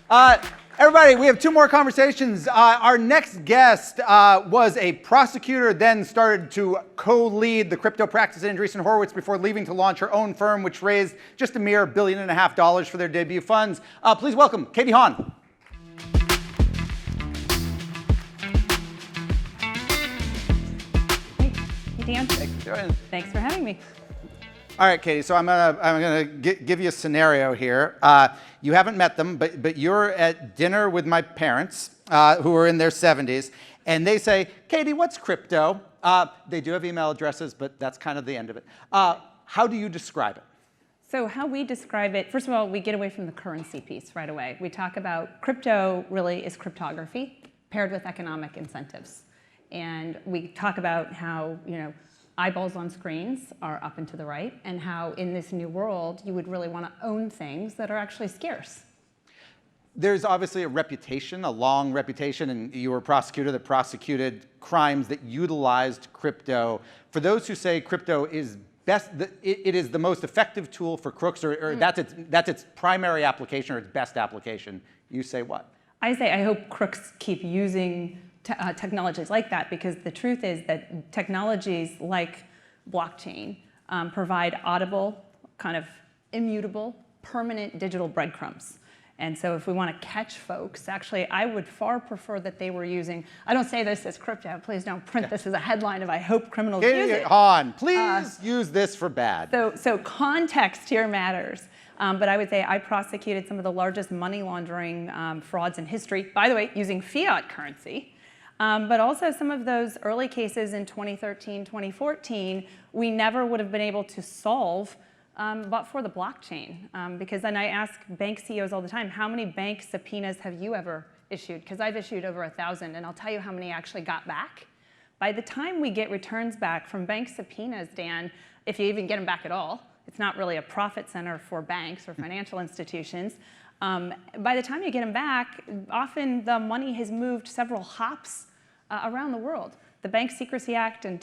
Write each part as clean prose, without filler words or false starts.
Uh, Everybody, we have two more conversations. Our next guest was a prosecutor, then started to co-lead the crypto practice at Andreessen Horowitz before leaving to launch her own firm, which raised just a mere $1.5 billion for their debut funds. Please welcome Katie Haun. Hey, Dan. Thanks for having me. All right, Katie, so I'm gonna give you a scenario here. You haven't met them, but you're at dinner with my parents, who are in their 70s, and they say, Katie, what's crypto? They do have email addresses, but that's kind of the end of it. How do you describe it? So how we describe it, first of all, we get away from the currency piece right away. We talk about crypto really is cryptography paired with economic incentives. And we talk about how, eyeballs on screens are up and to the right, and how in this new world, you would really want to own things that are actually scarce. There's obviously a reputation, a long reputation, and you were a prosecutor that prosecuted crimes that utilized crypto. For those who say crypto is best, it is the most effective tool for crooks, or that's its primary application or its best application, you say what? I say I hope crooks keep using technologies like that, because the truth is that technologies like blockchain provide audible, kind of immutable, permanent digital breadcrumbs. And so if we want to catch folks, actually, I would far prefer that they were using, I don't say this as crypto, please don't print this as a headline of I hope criminals use it. Haun, please use this for bad. So context here matters. But I would say I prosecuted some of the largest money laundering frauds in history, by the way, using fiat currency. But also some of those early cases in 2013, 2014, we never would have been able to solve but for the blockchain. Because then I ask bank CEOs all the time, how many bank subpoenas have you ever issued? Because I've issued over 1,000, and I'll tell you how many actually got back. By the time we get returns back from bank subpoenas, Dan, if you even get them back at all, it's not really a profit center for banks or financial institutions. By the time you get them back, often the money has moved several hops around the world. The Bank Secrecy Act and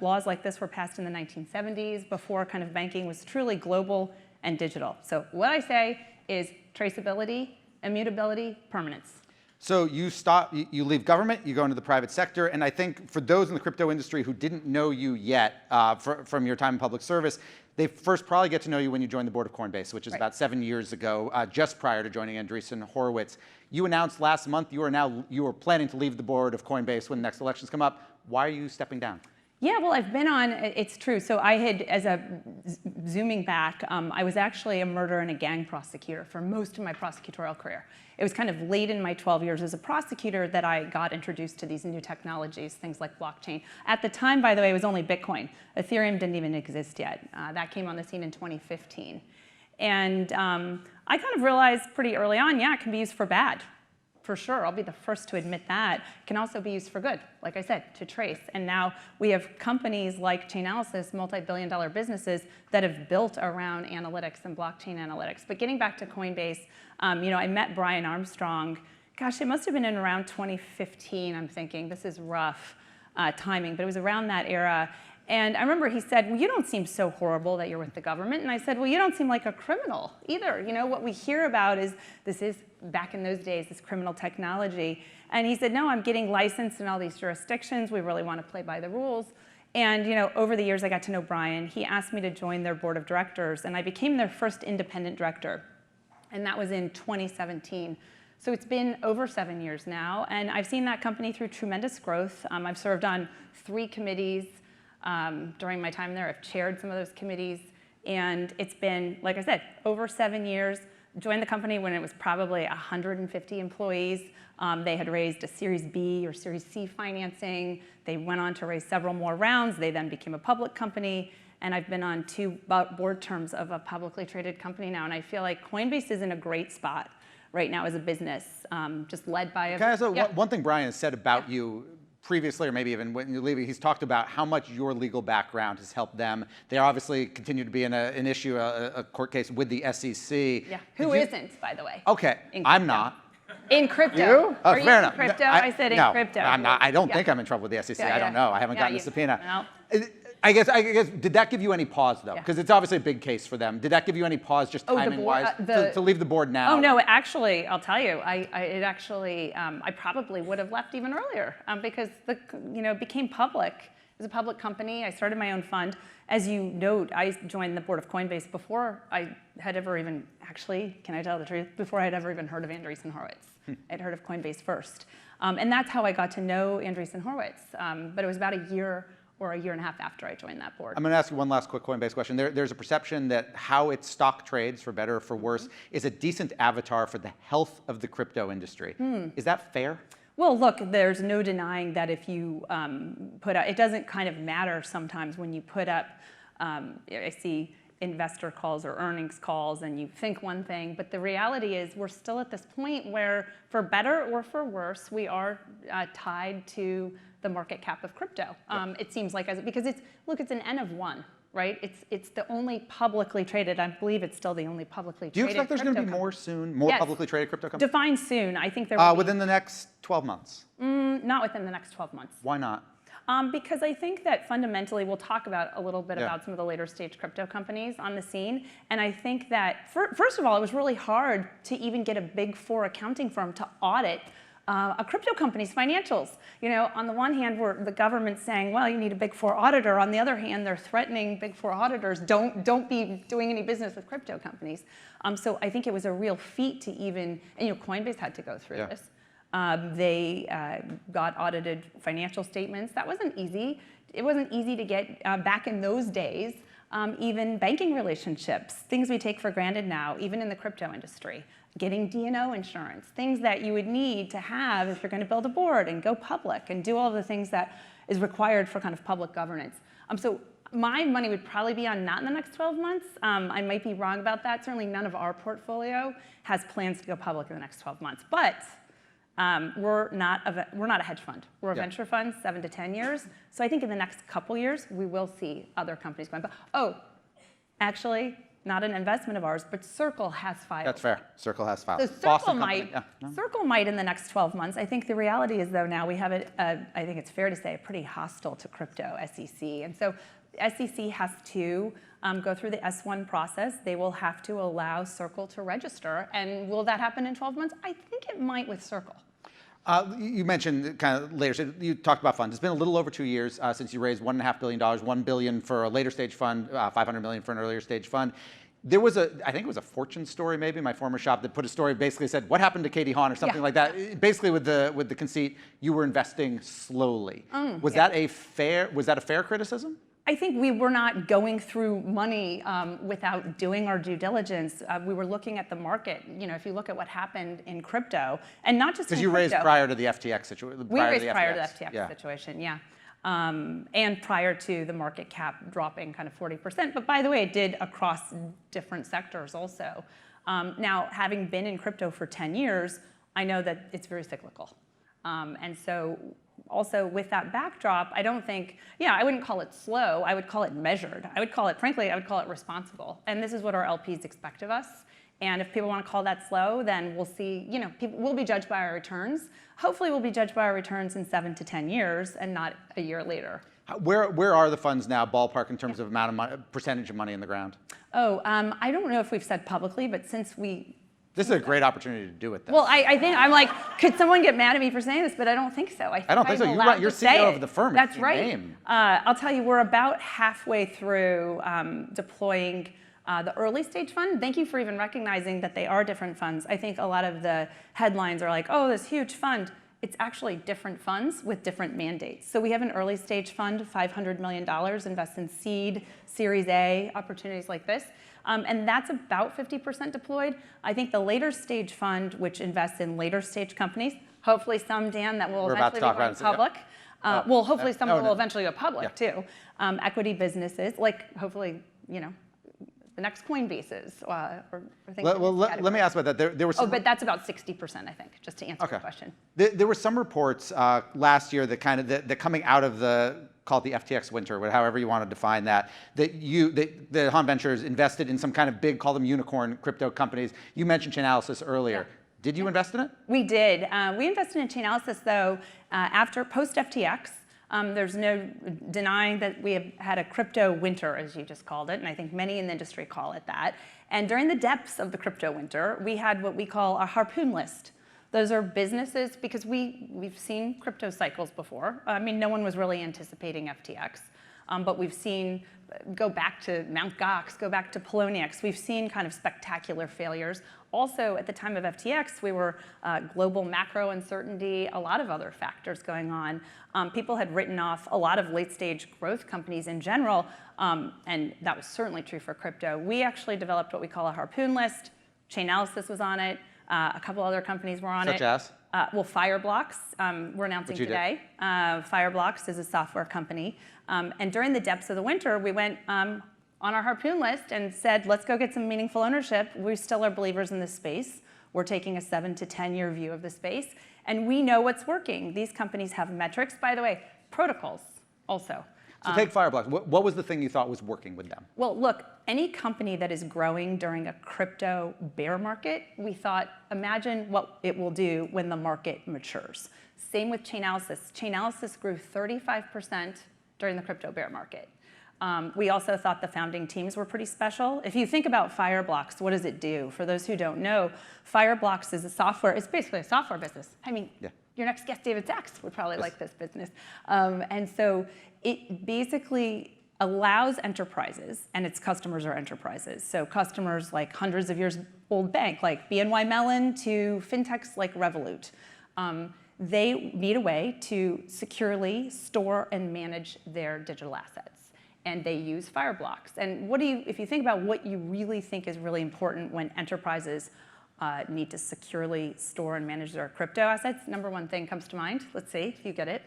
laws like this were passed in the 1970s, before kind of banking was truly global and digital. So what I say is traceability, immutability, permanence. So you leave government, you go into the private sector, and I think for those in the crypto industry who didn't know you yet from your time in public service, they first probably get to know you when you joined the board of Coinbase, which is about 7 years ago, just prior to joining Andreessen Horowitz. You announced last month you are planning to leave the board of Coinbase when the next elections come up. Why are you stepping down? Yeah, well, I've been on, it's true. So I had, zooming back, I was actually a murder and a gang prosecutor for most of my prosecutorial career. It was kind of late in my 12 years as a prosecutor that I got introduced to these new technologies, things like blockchain. At the time, by the way, it was only Bitcoin. Ethereum didn't even exist yet. That came on the scene in 2015. And I kind of realized pretty early on, yeah, it can be used for bad. For sure, I'll be the first to admit that. It can also be used for good, like I said, to trace. And now we have companies like Chainalysis, multi-billion-dollar businesses that have built around analytics and blockchain analytics. But getting back to Coinbase, I met Brian Armstrong. Gosh, it must have been in around 2015, I'm thinking. This is rough timing, but it was around that era. And I remember he said, well, you don't seem so horrible that you're with the government. And I said, well, you don't seem like a criminal either. What we hear about is, this is, back in those days, this criminal technology. And he said, no, I'm getting licensed in all these jurisdictions. We really want to play by the rules. And over the years, I got to know Brian. He asked me to join their board of directors, and I became their first independent director. And that was in 2017. So it's been over 7 years now, and I've seen that company through tremendous growth. I've served on 3 committees. During my time there, I've chaired some of those committees, and it's been, like I said, over 7 years. Joined the company when it was probably 150 employees. They had raised a Series B or Series C financing. They went on to raise several more rounds. They then became a public company, and I've been on 2 board terms of a publicly traded company now, and I feel like Coinbase is in a great spot right now as a business, just led by a... One thing Brian has said about you previously, or maybe even when you're leaving, he's talked about how much your legal background has helped them. They obviously continue to be in an issue, a court case with the SEC. Yeah, who isn't, by the way? Okay, I'm not. In crypto. You? Are you fair in enough. crypto? I said in crypto. I'm not. I don't think I'm in trouble with the SEC. I don't know. I haven't gotten a subpoena. No. I guess, did that give you any pause, though? Yeah. Because it's obviously a big case for them. Did that give you any pause, just timing-wise, to leave the board now? Oh, no, actually, I'll tell you, I probably would have left even earlier because it became public. It was a public company. I started my own fund. As you note, I joined the board of Coinbase before I had ever even, actually, can I tell the truth? Before I had ever even heard of Andreessen Horowitz. I'd heard of Coinbase first. And that's how I got to know Andreessen Horowitz. But it was about a year or a year and a half after I joined that board. I'm going to ask you one last quick Coinbase question. There's a perception that how its stock trades, for better or for worse, is a decent avatar for the health of the crypto industry. Is that fair? Well, look, there's no denying that if you put out, it doesn't kind of matter sometimes when you put up, I see investor calls or earnings calls and you think one thing, but the reality is we're still at this point where, for better or for worse, we are tied to the market cap of crypto. It seems like, because it's an N of 1, right? It's the only publicly traded, I believe it's still the only publicly traded. Do you expect there's going to be more soon, more publicly traded crypto companies? Define soon. I think there will be. Within the next 12 months? Not within the next 12 months. Why not? Because I think that fundamentally, we'll talk about a little bit about some of the later stage crypto companies on the scene. And I think that, first of all, it was really hard to even get a Big Four accounting firm to audit a crypto company's financials. On the one hand, the government's saying, well, you need a Big Four auditor. On the other hand, they're threatening Big Four auditors, don't be doing any business with crypto companies. So I think it was a real feat to even, and Coinbase had to go through this. They got audited financial statements. That wasn't easy. It wasn't easy to get back in those days. Even banking relationships, things we take for granted now, even in the crypto industry. Getting D&O insurance, things that you would need to have if you're going to build a board and go public and do all the things that is required for kind of public governance. So my money would probably be on not in the next 12 months. I might be wrong about that. Certainly none of our portfolio has plans to go public in the next 12 months. But we're not a hedge fund. We're a venture fund, 7 to 10 years. So I think in the next couple years, we will see other companies going. Oh, actually, not an investment of ours, but Circle has filed. That's fair. Circle has filed. So Circle might in the next 12 months. I think the reality is, though, now we have I think it's fair to say, a pretty hostile to crypto SEC. And so SEC has to go through the S1 process. They will have to allow Circle to register. And will that happen in 12 months? I think it might with Circle. You mentioned kind of later, so you talked about funds. It's been a little over 2 years since you raised $1.5 billion, $1 billion for a later stage fund, $500 million for an earlier stage fund. There was I think it was a Fortune story, maybe, my former shop, that put a story, basically said, what happened to Katie Haun or something like that? Basically with the conceit, you were investing slowly. Was that a fair criticism? I think we were not going through money without doing our due diligence. We were looking at the market. If you look at what happened in crypto, and not just in crypto. Because you raised prior to the FTX situation. We raised prior to the FTX situation, and prior to the market cap dropping kind of 40%. But by the way, it did across different sectors also. Now, having been in crypto for 10 years, I know that it's very cyclical. And so also with that backdrop, I don't think, I wouldn't call it slow. I would call it measured. Frankly, I would call it responsible. And this is what our LPs expect of us. And if people want to call that slow, then we'll see, we'll be judged by our returns. Hopefully we'll be judged by our returns in 7 to 10 years and not a year later. Where are the funds now, ballpark, in terms of amount of money, percentage of money in the ground? I don't know if we've said publicly, but since this is a great opportunity to do it, though. Well, I think, I'm like, could someone get mad at me for saying this? But I don't think so. I don't think so. You're CEO of the firm. That's right. I'll tell you, we're about halfway through deploying the early stage fund. Thank you for even recognizing that they are different funds. I think a lot of the headlines are like, oh, this huge fund. It's actually different funds with different mandates. So we have an early stage fund, $500 million, invest in seed, Series A opportunities like this. And that's about 50% deployed. I think the later stage fund, which invests in later stage companies, hopefully some, Dan, that will eventually be going public. Well, hopefully some will eventually go public too. Equity businesses, like hopefully, the next Coinbases or things like that. Well, let me ask about that. There was but that's about 60%, I think, just to answer the question. There were some reports last year that that coming out of call it the FTX winter, however you want to define that, that Haun Ventures invested in some kind of big, call them unicorn crypto companies. You mentioned Chainalysis earlier. Did you invest in it? We did. We invested in Chainalysis, though, after post-FTX. There's no denying that we have had a crypto winter, as you just called it, and I think many in the industry call it that. And during the depths of the crypto winter, we had what we call a Harpoon list. Those are businesses, because we've seen crypto cycles before. I mean, no one was really anticipating FTX, but we've seen, go back to Mt. Gox, go back to Poloniex, we've seen kind of spectacular failures. Also, at the time of FTX, we were global macro uncertainty, a lot of other factors going on. People had written off a lot of late-stage growth companies in general, and that was certainly true for crypto. We actually developed what we call a Harpoon list. Chainalysis was on it. A couple other companies were on it. Such as? Well, Fireblocks, we're announcing today. Fireblocks is a software company. And during the depths of the winter, we went on our Harpoon list and said, let's go get some meaningful ownership. We still are believers in this space. We're taking a 7 to 10 year view of the space. And we know what's working. These companies have metrics. By the way, protocols also. So take Fireblocks. What was the thing you thought was working with them? Well, look, any company that is growing during a crypto bear market, we thought, imagine what it will do when the market matures. Same with Chainalysis. Chainalysis grew 35% during the crypto bear market. We also thought the founding teams were pretty special. If you think about Fireblocks, what does it do? For those who don't know, Fireblocks is a software, it's basically a software business. I mean, your next guest, David Sachs, would probably like this business. And so it basically allows enterprises, and its customers are enterprises. So customers like hundreds of years old bank, like BNY Mellon, to fintechs like Revolut. They need a way to securely store and manage their digital assets. And they use Fireblocks. And what do you, if you think about what you really think is really important when enterprises need to securely store and manage their crypto assets, number one thing comes to mind. Let's see if you get it.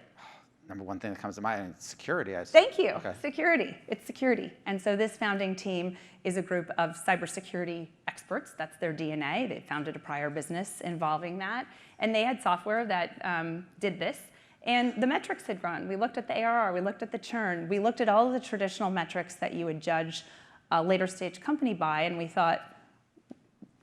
Number one thing that comes to mind is security. Thank you. Okay. Security. It's security. And so this founding team is a group of cybersecurity experts. That's their DNA. They founded a prior business involving that. And they had software that did this. And the metrics had run. We looked at the ARR. We looked at the churn. We looked at all of the traditional metrics that you would judge a later stage company by. And we thought,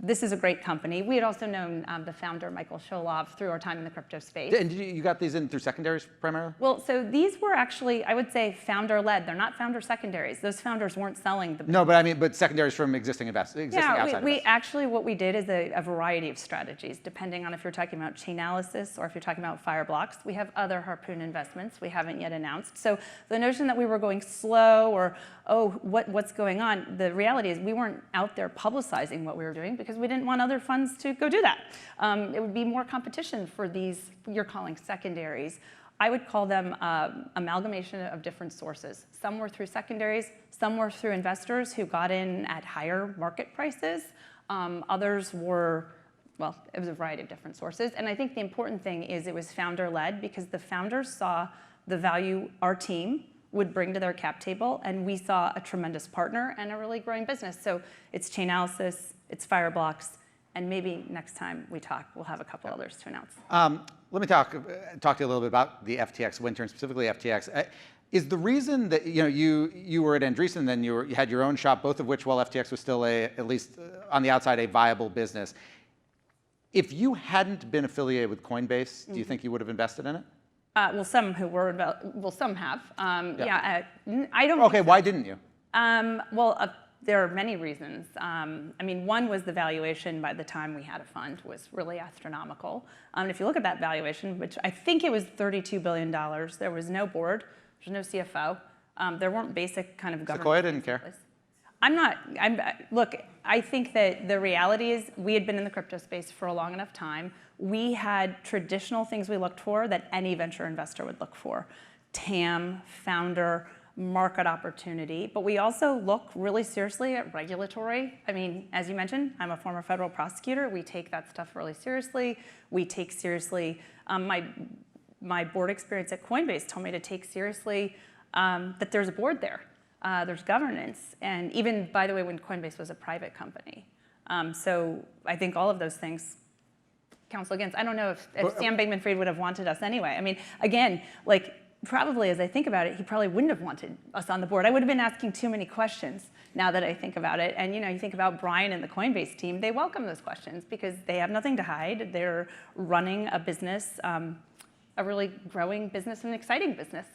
this is a great company. We had also known the founder, Michael Sholov, through our time in the crypto space. And you got these in through secondaries primarily? Well, so these were actually, I would say, founder-led. They're not founder secondaries. Those founders weren't selling the. No, but I mean, but secondaries from existing outside investors. We actually, what we did is a variety of strategies, depending on if you're talking about Chainalysis or if you're talking about Fireblocks. We have other Harpoon investments we haven't yet announced. So the notion that we were going slow or, oh, what's going on, the reality is we weren't out there publicizing what we were doing because we didn't want other funds to go do that. It would be more competition for these, you're calling secondaries. I would call them amalgamation of different sources. Some were through secondaries, some were through investors who got in at higher market prices. Others were, well, it was a variety of different sources. And I think the important thing is it was founder-led because the founders saw the value our team would bring to their cap table, and we saw a tremendous partner and a really growing business. So it's Chainalysis, it's Fireblocks, and maybe next time we talk, we'll have a couple others to announce. Let me talk to you a little bit about the FTX winter, and specifically FTX. Is the reason that you were at Andreessen, then you had your own shop, both of which, while FTX was still at least on the outside, a viable business. If you hadn't been affiliated with Coinbase, do you think you would have invested in it? Well, some who were, well, some have. I don't. Okay, why didn't you? There are many reasons. I mean, one was the valuation by the time we had a fund was really astronomical. And if you look at that valuation, which I think it was $32 billion, there was no board, there was no CFO, there weren't basic kind of governance. Sequoia didn't care. Look, I think that the reality is we had been in the crypto space for a long enough time. We had traditional things we looked for that any venture investor would look for. TAM, founder, market opportunity, but we also look really seriously at regulatory. I mean, as you mentioned, I'm a former federal prosecutor. We take that stuff really seriously. We take seriously, my board experience at Coinbase told me to take seriously that there's a board there. There's governance, and even, by the way, when Coinbase was a private company. So I think all of those things counsel against. I don't know if Sam Bankman-Fried would have wanted us anyway. I mean, again, like, probably as I think about it, he probably wouldn't have wanted us on the board. I would have been asking too many questions now that I think about it. And you think about Brian and the Coinbase team, they welcome those questions because they have nothing to hide. They're running a business, a really growing business and an exciting business.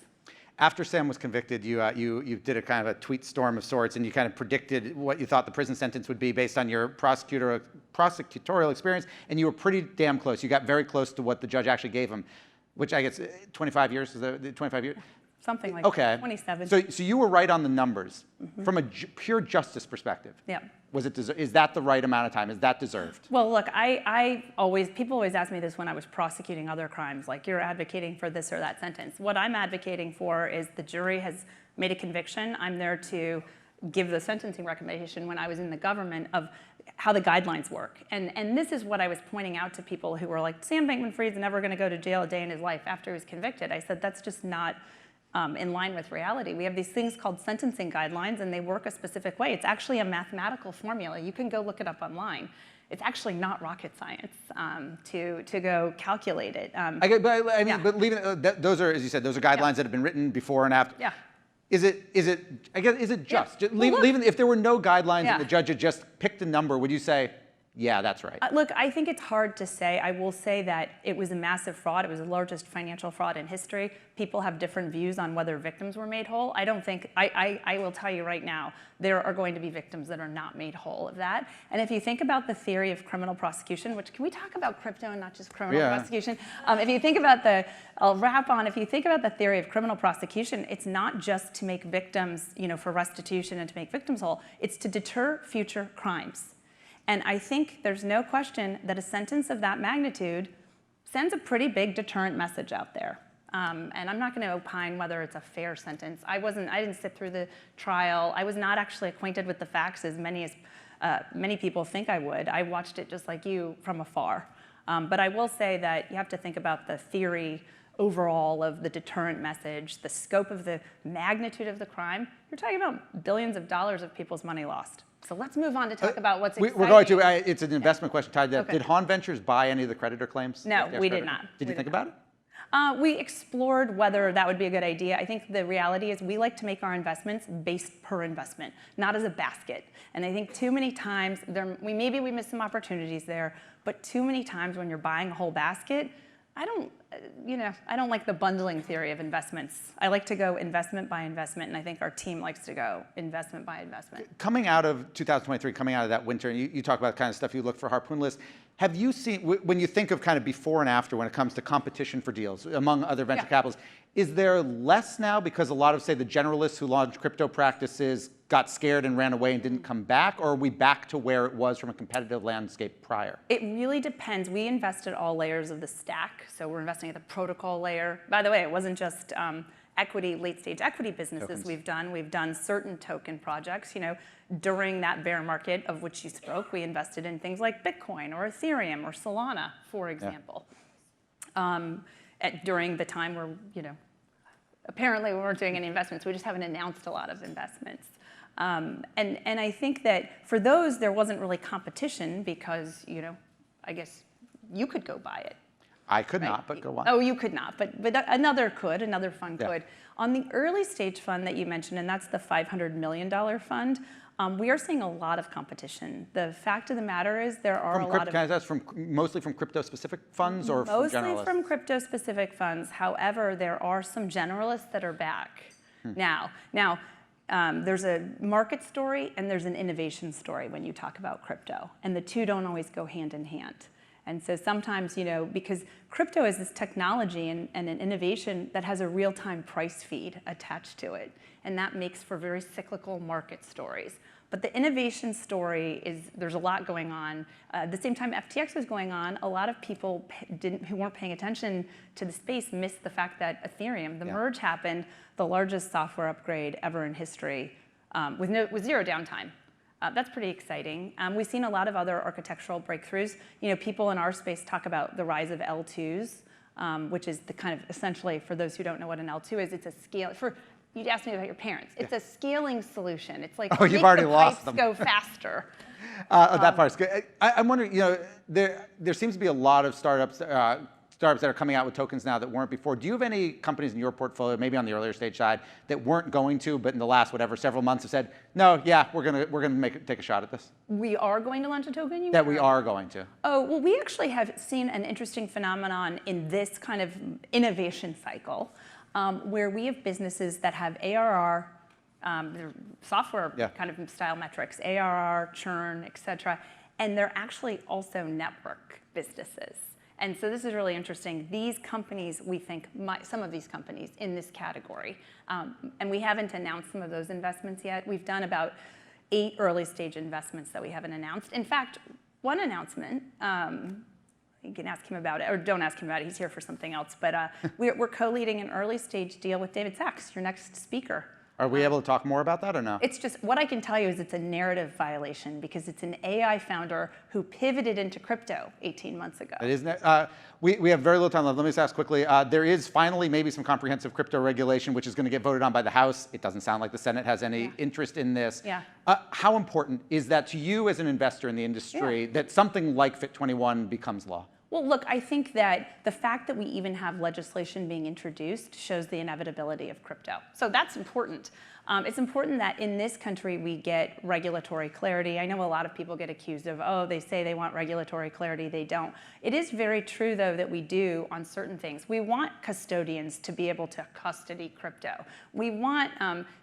After Sam was convicted, you did a kind of a tweet storm of sorts, and you kind of predicted what you thought the prison sentence would be based on your prosecutorial experience, and you were pretty damn close. You got very close to what the judge actually gave him, which I guess 25 years, is that 25 years? Something like okay. 27. So you were right on the numbers. From a pure justice perspective. Yeah. Is that the right amount of time? Is that deserved? Well, look, people always ask me this when I was prosecuting other crimes, like you're advocating for this or that sentence. What I'm advocating for is the jury has made a conviction. I'm there to give the sentencing recommendation when I was in the government of how the guidelines work. And this is what I was pointing out to people who were like, Sam Bankman-Fried's never going to go to jail a day in his life after he was convicted. I said, that's just not in line with reality. We have these things called sentencing guidelines, and they work a specific way. It's actually a mathematical formula. You can go look it up online. It's actually not rocket science to go calculate it. But leaving those are, as you said, those are guidelines that have been written before and after. Yeah. Is it just? Yeah. Leaving, if there were no guidelines and the judge had just picked a number, would you say, yeah, that's right? Look, I think it's hard to say. I will say that it was a massive fraud. It was the largest financial fraud in history. People have different views on whether victims were made whole. I don't think, I will tell you right now, there are going to be victims that are not made whole of that. And if you think about the theory of criminal prosecution, which, can we talk about crypto and not just criminal prosecution? If you think about I'll wrap on, if you think about the theory of criminal prosecution, it's not just to make victims, for restitution and to make victims whole, it's to deter future crimes. And I think there's no question that a sentence of that magnitude sends a pretty big deterrent message out there. And I'm not going to opine whether it's a fair sentence. I didn't sit through the trial. I was not actually acquainted with the facts as many people think I would. I watched it just like you from afar. But I will say that you have to think about the theory overall of the deterrent message, the scope of the magnitude of the crime. You're talking about billions of dollars of people's money lost. So let's move on to talk about what's exciting. We're going to, it's an investment question tied to that. Okay. Did Haun Ventures buy any of the creditor claims? No, we did not. Did you think about it? We explored whether that would be a good idea. I think the reality is we like to make our investments based per investment, not as a basket. And I think too many times, maybe we missed some opportunities there, but too many times when you're buying a whole basket, I don't like the bundling theory of investments. I like to go investment by investment, and I think our team likes to go investment by investment. Coming out of 2023, coming out of that winter, and you talk about the kind of stuff you look for Harpoon list, have you seen, when you think of kind of before and after when it comes to competition for deals among other venture capitalists, is there less now because a lot of, say, the generalists who launched crypto practices got scared and ran away and didn't come back, or are we back to where it was from a competitive landscape prior? It really depends. We invest at all layers of the stack, so we're investing at the protocol layer. By the way, it wasn't just equity, late-stage equity businesses we've done. We've done certain token projects. During that bear market of which you spoke, we invested in things like Bitcoin or Ethereum or Solana, for example. During the time where, apparently we weren't doing any investments. We just haven't announced a lot of investments. And I think that for those, there wasn't really competition because, I guess you could go buy it. I could not, but go on. Oh, you could not, but another fund could. On the early stage fund that you mentioned, and that's the $500 million fund, we are seeing a lot of competition. The fact of the matter is there are a lot of... Can I ask, mostly from crypto-specific funds or from generalists? Mostly from crypto-specific funds. However, there are some generalists that are back now. There's a market story and there's an innovation story when you talk about crypto, and the two don't always go hand in hand. And so sometimes, because crypto is this technology and an innovation that has a real-time price feed attached to it, and that makes for very cyclical market stories. But the innovation story is, there's a lot going on. At the same time FTX was going on, a lot of people who weren't paying attention to the space missed the fact that Ethereum, the merge happened, the largest software upgrade ever in history, with zero downtime. That's pretty exciting. We've seen a lot of other architectural breakthroughs. People in our space talk about the rise of L2s, which is the kind of, essentially, for those who don't know what an L2 is, it's a scale, you'd ask me about your parents. It's a scaling solution. It's like, you've already lost them. Go faster. That part's good. I'm wondering, there seems to be a lot of startups that are coming out with tokens now that weren't before. Do you have any companies in your portfolio, maybe on the earlier stage side, that weren't going to, but in the last several months have said, no, we're gonna take a shot at this? We are going to launch a token, you mean? That we are going to. Oh, well, we actually have seen an interesting phenomenon in this kind of innovation cycle. where we have businesses that have ARR, they're software kind of style metrics, ARR, churn, et cetera, and they're actually also network businesses. And so this is really interesting. These companies, we think, some of these companies in this category, and we haven't announced some of those investments yet. We've done about 8 early stage investments that we haven't announced. In fact, one announcement, you can ask him about it, or don't ask him about it, he's here for something else, but we're co-leading an early stage deal with David Sachs, your next speaker. Are we able to talk more about that or no? It's just, what I can tell you is it's a narrative violation because it's an AI founder who pivoted into crypto 18 months ago. It isn't it? We have very little time left. Let me just ask quickly. There is finally maybe some comprehensive crypto regulation, which is going to get voted on by the House. It doesn't sound like the Senate has any interest in this. Yeah. How important is that to you as an investor in the industry that something like FIT21 becomes law? Well, look, I think that the fact that we even have legislation being introduced shows the inevitability of crypto. So that's important. It's important that in this country we get regulatory clarity. I know a lot of people get accused of, oh, they say they want regulatory clarity, they don't. It is very true, though, that we do on certain things. We want custodians to be able to custody crypto. We want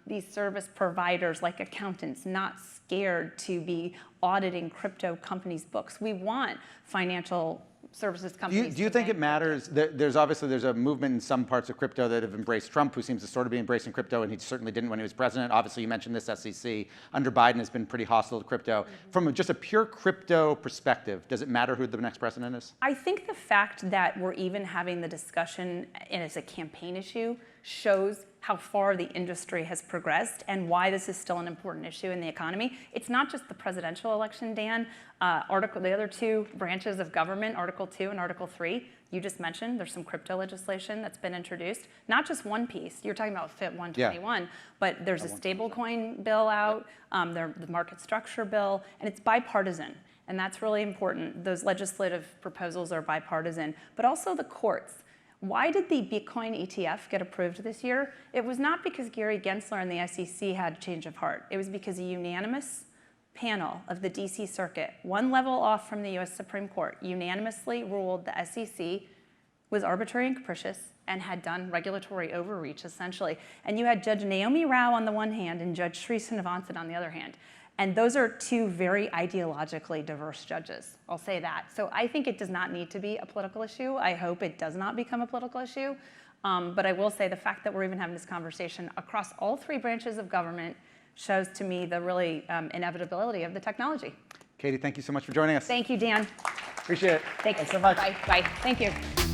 these service providers like accountants not scared to be auditing crypto companies' books. We want financial services companies. Do you think it matters? There's a movement in some parts of crypto that have embraced Trump, who seems to sort of be embracing crypto, and he certainly didn't when he was president. Obviously, you mentioned this SEC under Biden has been pretty hostile to crypto. From just a pure crypto perspective, does it matter who the next president is? I think the fact that we're even having the discussion and it's a campaign issue shows how far the industry has progressed and why this is still an important issue in the economy. It's not just the presidential election, Dan. The other 2 branches of government, Article 2 and Article 3, you just mentioned, there's some crypto legislation that's been introduced. Not just one piece, you're talking about FIT 121, but there's a stablecoin bill out, the market structure bill, and it's bipartisan. And that's really important. Those legislative proposals are bipartisan, but also the courts. Why did the Bitcoin ETF get approved this year? It was not because Gary Gensler and the SEC had a change of heart. It was because a unanimous panel of the DC Circuit, one level off from the US Supreme Court, unanimously ruled the SEC was arbitrary and capricious and had done regulatory overreach, essentially. And you had Judge Naomi Rao on the one hand and Judge Sri Srinivasan on the other hand. And those are 2 very ideologically diverse judges, I'll say that. So I think it does not need to be a political issue. I hope it does not become a political issue. But I will say the fact that we're even having this conversation across all 3 branches of government shows to me the really inevitability of the technology. Katie, thank you so much for joining us. Thank you, Dan. Appreciate it. Thanks so much. Bye. Bye. Thank you.